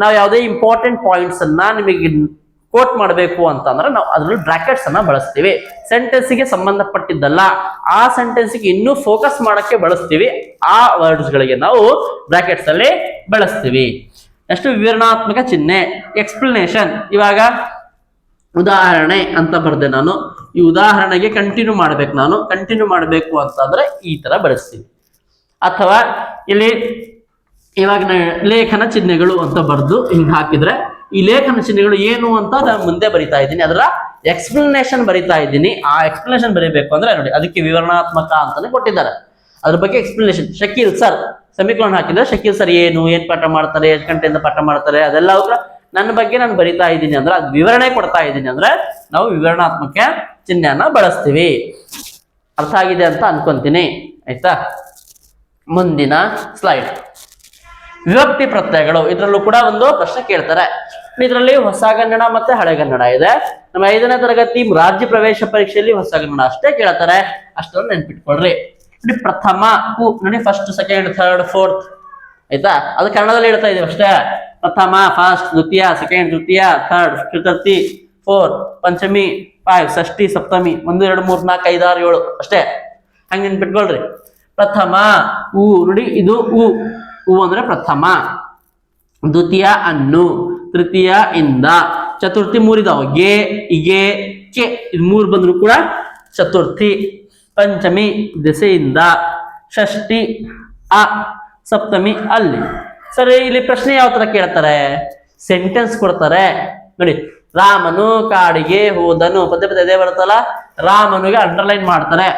ನಾವು ಯಾವುದೇ ಇಂಪಾರ್ಟೆಂಟ್ ಪಾಯಿಂಟ್ಸ್ ಅನ್ನ ನಿಮಗೆ ಕೋಟ್ ಮಾಡಬೇಕು ಅಂತಂದ್ರೆ ನಾವು ಅದ್ರಲ್ಲಿ ಬ್ರಾಕೆಟ್ಸ್ ಅನ್ನ ಬಳಸ್ತೀವಿ. ಸೆಂಟೆನ್ಸ್ಗೆ ಸಂಬಂಧಪಟ್ಟಿದ್ದಲ್ಲ, ಆ ಸೆಂಟೆನ್ಸ್ಗೆ ಇನ್ನೂ ಫೋಕಸ್ ಮಾಡಕ್ಕೆ ಬಳಸ್ತೀವಿ, ಆ ವರ್ಡ್ಸ್ ಗಳಿಗೆ ನಾವು ಬ್ರಾಕೆಟ್ಸ್ ಅಲ್ಲಿ ಬಳಸ್ತೀವಿ. ನೆಕ್ಸ್ಟ್ ವಿವರಣಾತ್ಮಕ ಚಿಹ್ನೆ ಎಕ್ಸ್ಪ್ಲನೇಷನ್. ಇವಾಗ ಉದಾಹರಣೆ ಅಂತ ಬರ್ದೆ ನಾನು, ಈ ಉದಾಹರಣೆಗೆ ಕಂಟಿನ್ಯೂ ಮಾಡ್ಬೇಕು, ನಾನು ಕಂಟಿನ್ಯೂ ಮಾಡಬೇಕು ಅಂತಂದ್ರೆ ಈ ತರ ಬಳಸ್ತೀವಿ. ಅಥವಾ ಇಲ್ಲಿ ಇವಾಗ ಲೇಖನ ಚಿಹ್ನೆಗಳು ಅಂತ ಬರ್ದು ಹಿಂಗ್ ಹಾಕಿದ್ರೆ ಈ ಲೇಖನ ಚಿಹ್ನೆಗಳು ಏನು ಅಂತ ನಾನು ಮುಂದೆ ಬರಿತಾ ಇದ್ದೀನಿ, ಅದರ ಎಕ್ಸ್ಪ್ಲನೇಷನ್ ಬರಿತಾ ಇದ್ದೀನಿ. ಆ ಎಕ್ಸ್ಪ್ಲನೇಷನ್ ಬರೀಬೇಕು ಅಂದ್ರೆ ನೋಡಿ ಅದಕ್ಕೆ ವಿವರಣಾತ್ಮಕ ಅಂತಾನೆ ಕೊಟ್ಟಿದ್ದಾರೆ, ಅದ್ರ ಬಗ್ಗೆ ಎಕ್ಸ್ಪ್ಲನೇಷನ್. ಶಕೀಲ್ ಸರ್ ಸೆಮಿಕೋಲನ್ ಹಾಕಿದ್ರೆ ಶಕೀಲ್ ಸರ್ ಏನ್ ಪಾಠ ಮಾಡ್ತಾರೆ, ಎಷ್ಟು ಗಂಟೆಯಿಂದ ಪಾಠ ಮಾಡ್ತಾರೆ, ಅದೆಲ್ಲ ನನ್ನ ಬಗ್ಗೆ ನಾನು ಬರಿತಾ ಇದ್ದೀನಿ ಅಂದ್ರೆ ಅದು ವಿವರಣೆ ಕೊಡ್ತಾ ಇದ್ದೀನಿ ಅಂದ್ರೆ ನಾವು ವಿವರಣಾತ್ಮಕ ಚಿಹ್ನೆಯನ್ನ ಬಳಸ್ತೀವಿ. ಅರ್ಥ ಆಗಿದೆ ಅಂತ ಅನ್ಕೊಂತೀನಿ, ಆಯ್ತಾ. ಮುಂದಿನ ಸ್ಲೈಡ್ ವಿಭಕ್ತಿ ಪ್ರತ್ಯಯಗಳು. ಇದರಲ್ಲೂ ಕೂಡ ಒಂದು ಪ್ರಶ್ನೆ ಕೇಳ್ತಾರೆ. ಇದರಲ್ಲಿ ಹೊಸಗನ್ನಡ ಮತ್ತೆ ಹಳೆಗನ್ನಡ ಇದೆ. ನಮ್ಮ 5ನೇ ತರಗತಿ ರಾಜ್ಯ ಪ್ರವೇಶ ಪರೀಕ್ಷೆಯಲ್ಲಿ ಹೊಸಗನ್ನಡ ಅಷ್ಟೇ ಕೇಳ್ತಾರೆ, ಅಷ್ಟೊಂದು ನೆನ್ಪಿಟ್ಕೊಳ್ರಿ. ನೋಡಿ ಪ್ರಥಮ ನೋಡಿ ಫಸ್ಟ್ ಸೆಕೆಂಡ್ ಥರ್ಡ್ ಫೋರ್ತ್, ಆಯ್ತಾ. ಅದು ಕನ್ನಡದಲ್ಲಿ ಹೇಳ್ತಾ ಇದೀವಿ ಅಷ್ಟೇ. ಪ್ರಥಮ ಫಸ್ಟ್, ದ್ವಿತೀಯ ಸೆಕೆಂಡ್, ತೃತೀಯ ಥರ್ಡ್, ಚತುರ್ಥಿ ಫೋರ್ತ್, ಪಂಚಮಿ 5, ಷಷ್ಠಿ ಸಪ್ತಮಿ 1 2 3 4 5 6 7 ಅಷ್ಟೇ. ಹಂಗೆ ನೆನ್ಪಿಟ್ಕೊಳ್ರಿ. ಪ್ರಥಮ ಉ ನೋಡಿ, ಇದು ಉ ಅಂದ್ರೆ ಪ್ರಥಮ, ದ್ವಿತೀಯ ಅನ್ನು, ತೃತೀಯ ಇಂದ, ಚತುರ್ಥಿ 3 ಇದಾವ, ಗೆ ಇಗೆ ಕೆ, ಇದು 3 ಬಂದ್ರು ಕೂಡ ಚತುರ್ಥಿ, ಪಂಚಮಿ ದೆಸೆಯಿಂದ, ಷಷ್ಠಿ ಅ, ಸಪ್ತಮಿ ಅಲ್ಲಿ. ಸರಿ, ಇಲ್ಲಿ ಪ್ರಶ್ನೆ ಯಾವ ತರ ಕೇಳ್ತಾರೆ, ಸೆಂಟೆನ್ಸ್ ಕೊಡ್ತಾರೆ ನೋಡಿ. ರಾಮನು ಕಾಡಿಗೆ ಹೋದನು, ಪದೇ ಪದೇ ಅದೇ ಬರುತ್ತಲ್ಲ, ರಾಮನಿಗೆ ಅಂಡರ್ಲೈನ್ ಮಾಡ್ತಾರೆ.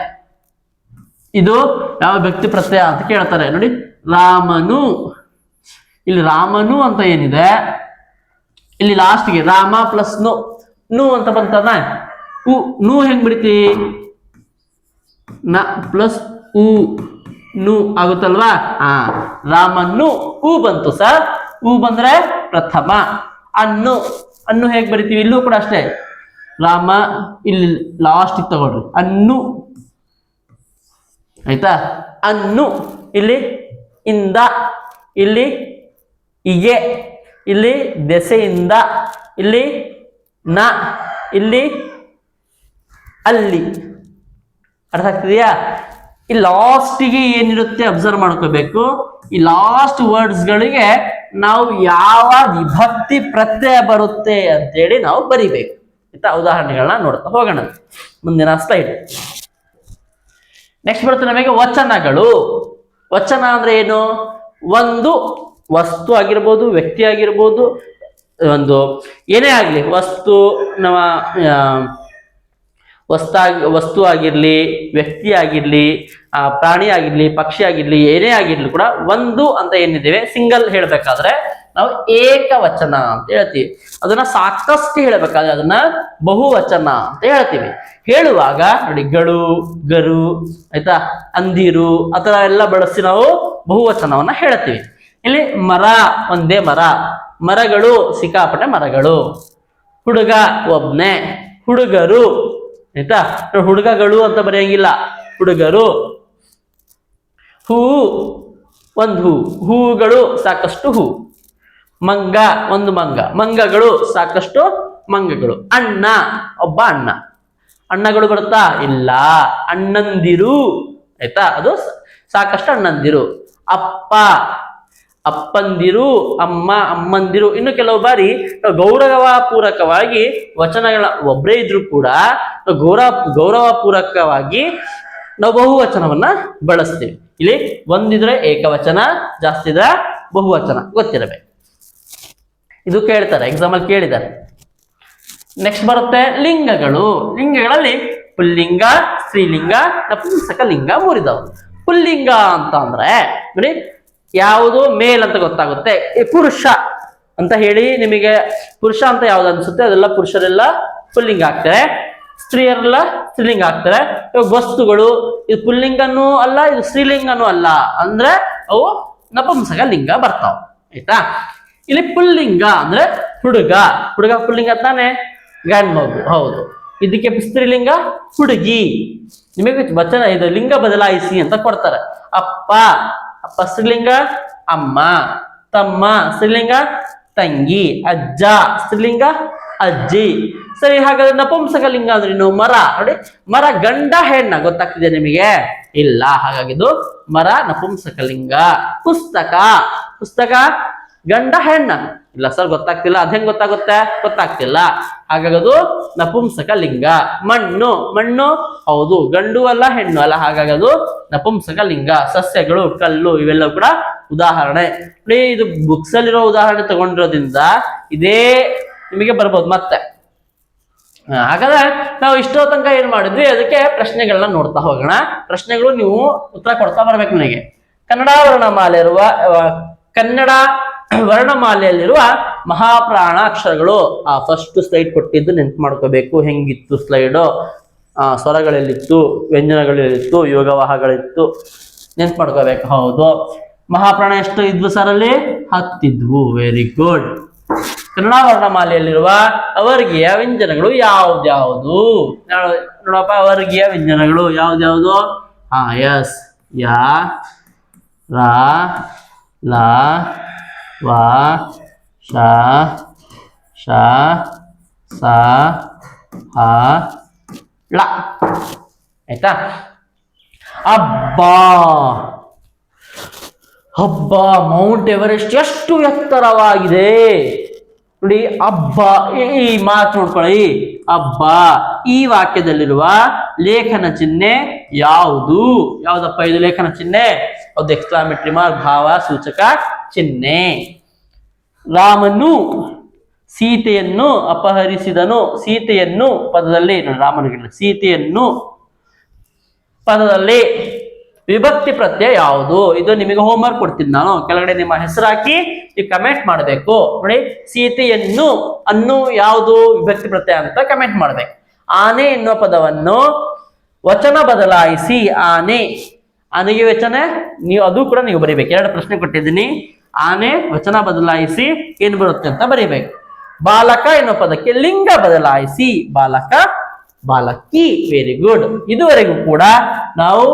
ಇದು ಯಾವ ವ್ಯಕ್ತಿ ಪ್ರತ್ಯಯ ಅಂತ ಕೇಳ್ತಾರೆ ನೋಡಿ. ರಾಮನು, ಇಲ್ಲಿ ರಾಮನು ಅಂತ ಏನಿದೆ, ಇಲ್ಲಿ ಲಾಸ್ಟ್ಗೆ ರಾಮ ಪ್ಲಸ್ ನು ಅಂತ ಬಂತಲ್ಲ, ನು ಹೆಂಗ್ ಬಿಡ್ತಿ, ನ ಪ್ಲಸ್ ನು ಆಗುತ್ತಲ್ವಾ. ರಾಮನು ಬಂತು ಸರ್, ಬಂದ್ರೆ ಪ್ರಥಮ. ಅನ್ನು ಹೇಗ್ ಬರಿತೀವಿ, ಇಲ್ಲೂ ಕೂಡ ಅಷ್ಟೇ. ರಾಮ ಇಲ್ಲಿ ಲಾಸ್ಟ್ ತಗೊಳ್ರಿ, ಅನ್ನು, ಆಯ್ತಾ. ಅನ್ನು ಇಲ್ಲಿ ಇಂದ, ಇಲ್ಲಿ ಇಗೆ, ಇಲ್ಲಿ ದೆಸೆಯಿಂದ, ಇಲ್ಲಿ ನ, ಇಲ್ಲಿ ಅಲ್ಲಿ. ಅರ್ಥ ಆಗ್ತಿದೆಯಾ. ಈ ಲಾಸ್ಟಿಗೆ ಏನಿರುತ್ತೆ ಅಬ್ಸರ್ವ್ ಮಾಡ್ಕೋಬೇಕು. ಈ ಲಾಸ್ಟ್ ವರ್ಡ್ಸ್ ಗಳಿಗೆ ನಾವು ಯಾವ ವಿಭಕ್ತಿ ಪ್ರತ್ಯಯ ಬರುತ್ತೆ ಅಂತೇಳಿ ನಾವು ಬರಿಬೇಕು, ಆಯ್ತಾ. ಉದಾಹರಣೆಗಳನ್ನ ನೋಡ್ತಾ ಹೋಗೋಣ. ಮುಂದಿನ ಸ್ಲೈಡ್. ನೆಕ್ಸ್ಟ್ ಬರುತ್ತೆ ನಮಗೆ ವಚನಗಳು. ವಚನ ಅಂದ್ರೆ ಏನು, ಒಂದು ವಸ್ತು ಆಗಿರ್ಬೋದು, ವ್ಯಕ್ತಿ ಆಗಿರ್ಬೋದು, ಒಂದು ಏನೇ ಆಗ್ಲಿ, ನಮ್ಮ ವಸ್ತು ಆಗಿರ್ಲಿ, ವ್ಯಕ್ತಿ ಆಗಿರ್ಲಿ, ಪ್ರಾಣಿ ಆಗಿರ್ಲಿ, ಪಕ್ಷಿ ಆಗಿರ್ಲಿ, ಏನೇ ಆಗಿರ್ಲಿ ಕೂಡ ಒಂದು ಅಂತ ಏನಿದ್ದೇವೆ ಸಿಂಗಲ್ ಹೇಳ್ಬೇಕಾದ್ರೆ ನಾವು ಏಕವಚನ ಅಂತ ಹೇಳ್ತೀವಿ. ಅದನ್ನ ಸಾಕಷ್ಟು ಹೇಳ್ಬೇಕಾದ್ರೆ ಅದನ್ನ ಬಹುವಚನ ಅಂತ ಹೇಳ್ತೀವಿ. ಹೇಳುವಾಗ ನೋಡಿ ಗಳು, ಗರು, ಆಯ್ತಾ, ಅಂದಿರು ಆತರ ಎಲ್ಲ ಬಳಸಿ ನಾವು ಬಹುವಚನವನ್ನ ಹೇಳ್ತೀವಿ. ಇಲ್ಲಿ ಮರ ಒಂದೇ ಮರ, ಮರಗಳು ಸಿಕ್ಕಾಪಟ್ಟೆ ಮರಗಳು, ಹುಡುಗ ಒಬ್ನೇ, ಹುಡುಗರು, ಆಯ್ತಾ. ಹುಡುಗಗಳು ಅಂತ ಬರೆಯಂಗಿಲ್ಲ, ಹುಡುಗರು. ಹೂ ಒಂದು ಹೂಗಳು ಸಾಕಷ್ಟು ಹೂ, ಮಂಗ ಒಂದು ಮಂಗ, ಮಂಗಗಳು ಸಾಕಷ್ಟು ಮಂಗಗಳು. ಅಣ್ಣ ಒಬ್ಬ ಅಣ್ಣ, ಅಣ್ಣಗಳು ಬರುತ್ತಾ ಇಲ್ಲ, ಅಣ್ಣಂದಿರು, ಆಯ್ತಾ, ಅದು ಸಾಕಷ್ಟು ಅಣ್ಣಂದಿರು. ಅಪ್ಪ ಅಪ್ಪಂದಿರು, ಅಮ್ಮ ಅಮ್ಮಂದಿರು. ಇನ್ನು ಕೆಲವು ಬಾರಿ ಗೌರವ ಪೂರಕವಾಗಿ ವಚನಗಳ ಒಬ್ಬರೇ ಇದ್ರು ಕೂಡ ಗೌರವ ಪೂರಕವಾಗಿ ನಾವು ಬಹುವಚನವನ್ನ ಬಳಸ್ತೀವಿ. ಇಲ್ಲಿ ಒಂದಿದ್ರೆ ಏಕವಚನ, ಜಾಸ್ತಿ ಇದ್ರೆ ಬಹುವಚನ ಗೊತ್ತಿರಬೇಕು. ಇದು ಕೇಳ್ತಾರೆ, ಎಕ್ಸಾಮ್ ಅಲ್ಲಿ ಕೇಳಿದ್ದಾರೆ. ನೆಕ್ಸ್ಟ್ ಬರುತ್ತೆ ಲಿಂಗಗಳು. ಲಿಂಗಗಳಲ್ಲಿ ಪುಲ್ಲಿಂಗ, ಸ್ತ್ರೀಲಿಂಗ, ನಪುಂಸಕ ಲಿಂಗ 3 ಇದಾವೆ. ಪುಲ್ಲಿಂಗ ಅಂತ ಅಂದ್ರೆ ನೋಡಿ, ಯಾವುದು ಮೇಲ್ ಅಂತ ಗೊತ್ತಾಗುತ್ತೆ. ಪುರುಷ ಅಂತ ಹೇಳಿ ನಿಮಗೆ ಪುರುಷ ಅಂತ ಯಾವ್ದು ಅನ್ಸುತ್ತೆ ಅದೆಲ್ಲ ಪುರುಷರೆಲ್ಲ ಪುಲ್ಲಿಂಗ ಆಗ್ತಾರೆ, ಸ್ತ್ರೀಯರೆಲ್ಲ ಸ್ತ್ರೀಲಿಂಗ ಆಗ್ತಾರೆ. ಇವಾಗ ವಸ್ತುಗಳು, ಇದು ಪುಲ್ಲಿಂಗನೂ ಅಲ್ಲ, ಇದು ಸ್ತ್ರೀಲಿಂಗನೂ ಅಲ್ಲ ಅಂದ್ರೆ ಅವು ನಪುಂಸಕ ಲಿಂಗ ಬರ್ತಾವ, ಆಯ್ತಾ. ಇಲ್ಲಿ ಪುಲ್ಲಿಂಗ ಅಂದ್ರೆ ಹುಡುಗ, ಹುಡುಗ ಪುಲ್ಲಿಂಗ ತಾನೆ, ಗಂಡ್ ಮಗು, ಹೌದು. ಇದಕ್ಕೆ ಸ್ತ್ರೀಲಿಂಗ ಹುಡುಗಿ. ನಿಮಗೆ ವಚನ ಇದು ಲಿಂಗ ಬದಲಾಯಿಸಿ ಅಂತ ಕೊಡ್ತಾರೆ. ಅಪ್ಪ, ಅಪ್ಪ ಸ್ತ್ರೀಲಿಂಗ ಅಮ್ಮ, ತಮ್ಮ ಸ್ತ್ರೀಲಿಂಗ ತಂಗಿ, ಅಜ್ಜ ಸ್ತ್ರೀಲಿಂಗ ಅಜ್ಜಿ. ಸರಿ, ಹಾಗಾದ್ರೆ ನಪುಂಸಕಲಿಂಗ ಅಂದ್ರೇನು? ಮರ. ನೋಡಿ, ಮರ ಗಂಡ ಹೆಣ್ಣ ಗೊತ್ತಾಗ್ತಿದೆ ನಿಮಗೆ? ಇಲ್ಲ. ಹಾಗಾಗಿ ಇದು ಮರ ನಪುಂಸಕಲಿಂಗ. ಪುಸ್ತಕ, ಪುಸ್ತಕ ಗಂಡ ಹೆಣ್ಣ? ಇಲ್ಲ ಸರ್, ಗೊತ್ತಾಗ್ತಿಲ್ಲ. ಅದೇನ್ ಗೊತ್ತಾಗುತ್ತೆ? ಗೊತ್ತಾಗ್ತಿಲ್ಲ. ಹಾಗಾಗಿ ಅದು ನಪುಂಸಕ ಲಿಂಗ. ಮಣ್ಣು, ಮಣ್ಣು ಹೌದು, ಗಂಡು ಅಲ್ಲ ಹೆಣ್ಣು ಅಲ್ಲ, ಹಾಗಾಗಿ ಅದು ನಪುಂಸಕ ಲಿಂಗ. ಸಸ್ಯಗಳು, ಕಲ್ಲು, ಇವೆಲ್ಲ ಕೂಡ ಉದಾಹರಣೆ. ನೋಡಿ, ಇದು ಬುಕ್ಸ್ ಅಲ್ಲಿರೋ ಉದಾಹರಣೆ ತಗೊಂಡಿರೋದ್ರಿಂದ ಇದೇ ನಿಮಗೆ ಬರ್ಬೋದು ಮತ್ತೆ. ಹಾಗಾದ್ರೆ ನಾವು ಇಷ್ಟೋ ತನಕ ಏನ್ ಮಾಡಿದ್ವಿ, ಅದಕ್ಕೆ ಪ್ರಶ್ನೆಗಳನ್ನ ನೋಡ್ತಾ ಹೋಗೋಣ. ಪ್ರಶ್ನೆಗಳು ನೀವು ಉತ್ತರ ಕೊಡ್ತಾ ಬರ್ಬೇಕು ನನಗೆ. ಕನ್ನಡ ವರ್ಣಮಾಲೆ ಇರುವ ಕನ್ನಡ ವರ್ಣಮಾಲೆಯಲ್ಲಿರುವ ಮಹಾಪ್ರಾಣ ಅಕ್ಷರಗಳು. ಫಸ್ಟ್ ಸ್ಲೈಡ್ ಕೊಟ್ಟಿದ್ದು ನೆನ್ಪು ಮಾಡ್ಕೋಬೇಕು. ಹೆಂಗಿತ್ತು ಸ್ಲೈಡು? ಸ್ವರಗಳೆಲ್ಲಿತ್ತು, ವ್ಯಂಜನಗಳೆಲ್ಲಿತ್ತು, ಯೋಗವಾಹಗಳಿತ್ತು, ನೆನ್ಪು ಮಾಡ್ಕೋಬೇಕು. ಹೌದು, ಮಹಾಪ್ರಾಣ ಎಷ್ಟು ಇದ್ವು ಸರ್ ಅಲ್ಲಿ? 10 ಇದ್ವು. Very good. ಕನ್ನಡ ವರ್ಣಮಾಲೆಯಲ್ಲಿರುವ ಅವರ್ಗೀಯ ವ್ಯಂಜನಗಳು ಯಾವ್ದ್ಯಾವುದು? ನೋಡಪ್ಪ, ಅವರ್ಗೀಯ ವ್ಯಂಜನಗಳು ಯಾವ್ದ್ಯಾವುದು? ಎಸ್. ಯಾ, ರಾ, ಲಾ, ವಾ, ಶ, ಶ, ಸ, ಹ, ಳ. ಆಯ್ತಾ? ಅಬ್ಬಾ, ಹಬ್ಬ. ಮೌಂಟ್ ಎವರೆಸ್ಟ್ ಎಷ್ಟು ಎತ್ತರವಾಗಿದೆ ನೋಡಿ. ಹಬ್ಬ, ಈ ಮಾತು ನೋಡ್ಕೊಳ್ಳಿ. ಹಬ್ಬ, ಈ ವಾಕ್ಯದಲ್ಲಿರುವ ಲೇಖನ ಚಿಹ್ನೆ ಯಾವುದು? ಯಾವ್ದಪ್ಪ ಇದು ಲೇಖನ ಚಿಹ್ನೆ? ಅದು ಎಕ್ಸ್ಕ್ಲಾಮೇಟರಿ ಮಾರ್ಕ್, ಭಾವ ಸೂಚಕ ಚಿಹ್ನೆ. ರಾಮನು ಸೀತೆಯನ್ನು ಅಪಹರಿಸಿದನು. ಸೀತೆಯನ್ನು ಪದದಲ್ಲಿ ರಾಮನಿಗೆ ಸೀತೆಯನ್ನು ಪದದಲ್ಲಿ ವಿಭಕ್ತಿ ಪ್ರತ್ಯಯ ಯಾವುದು? ಇದು ನಿಮಗೆ ಹೋಮ್ವರ್ಕ್ ಕೊಡ್ತೀನಿ ನಾನು. ಕೆಳಗಡೆ ನಿಮ್ಮ ಹೆಸರು ಹಾಕಿ ನೀವು ಕಮೆಂಟ್ ಮಾಡಬೇಕು. ನೋಡಿ, ಸೀತೆಯನ್ನು ಅನ್ನು ಯಾವುದು ವಿಭಕ್ತಿ ಪ್ರತ್ಯಯ ಅಂತ ಕಮೆಂಟ್ ಮಾಡ್ಬೇಕು. ಆನೆ ಎನ್ನುವ ಪದವನ್ನು ವಚನ ಬದಲಾಯಿಸಿ. ಆನೆ, ಆನೆಗೆ ವಚನ ನೀವು ಅದು ಕೂಡ ನೀವು ಬರೀಬೇಕು. 2 ಪ್ರಶ್ನೆ ಕೊಟ್ಟಿದ್ದೀನಿ. ಆನೆ ವಚನ ಬದಲಾಯಿಸಿ ಏನು ಬರುತ್ತೆ ಅಂತ ಬರೀಬೇಕು. ಬಾಲಕ ಎನ್ನುವ ಪದಕ್ಕೆ ಲಿಂಗ ಬದಲಾಯಿಸಿ. ಬಾಲಕ, ಬಾಲಕಿ. Very good. ಇದುವರೆಗೂ ಕೂಡ ನಾವು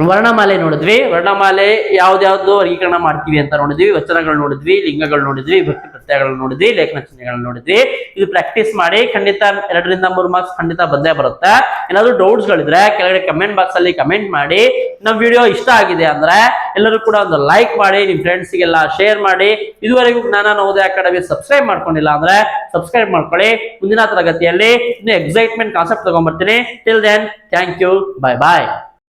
ವರ್ಣಮಾಲೆ ನೋಡಿದ್ವಿ. ವರ್ಣಮಾಲೆ ಯಾವ್ದ್ಯಾವ್ದು ವರ್ಗೀಕರಣ ಮಾಡ್ತೀವಿ ಅಂತ ನೋಡಿದ್ವಿ. ವಚನಗಳು ನೋಡಿದ್ವಿ, ಲಿಂಗಗಳು ನೋಡಿದ್ವಿ, ಭಕ್ತಿ ಪ್ರತ್ಯಯಗಳನ್ನು ನೋಡಿದ್ವಿ, ಲೇಖನ ಚಿಹ್ನೆಗಳನ್ನು ನೋಡಿದ್ವಿ. ಇದು ಪ್ರಾಕ್ಟೀಸ್ ಮಾಡಿ. ಖಂಡಿತ 2 ರಿಂದ 3 ಮಾರ್ಕ್ಸ್ ಖಂಡಿತ ಬಂದೇ ಬರುತ್ತೆ. ಏನಾದ್ರು ಡೌಟ್ಸ್ ಗಳಿದ್ರೆ ಕೆಳಗಡೆ ಕಮೆಂಟ್ ಬಾಕ್ಸ್ ಅಲ್ಲಿ ಕಮೆಂಟ್ ಮಾಡಿ. ನಮ್ಮ ವಿಡಿಯೋ ಇಷ್ಟ ಆಗಿದೆ ಅಂದ್ರೆ ಎಲ್ಲರೂ ಕೂಡ ಒಂದು ಲೈಕ್ ಮಾಡಿ, ನಿಮ್ ಫ್ರೆಂಡ್ಸ್ ಗೆಲ್ಲ ಶೇರ್ ಮಾಡಿ. ಇದುವರೆಗೂ ಜ್ಞಾನ ನವೋದಯ ಅಕಾಡೆಮಿ ಸಬ್ಸ್ಕ್ರೈಬ್ ಮಾಡ್ಕೊಂಡಿಲ್ಲ ಅಂದ್ರೆ ಸಬ್ಸ್ಕ್ರೈಬ್ ಮಾಡ್ಕೊಳ್ಳಿ. ಮುಂದಿನ ತರಗತಿಯಲ್ಲಿ ಇನ್ನು ಎಕ್ಸೈಟ್ಮೆಂಟ್ ಕಾನ್ಸೆಪ್ಟ್ ತಗೊಂಡ್ಬರ್ತೀನಿ. Till then, thank you, bye bye.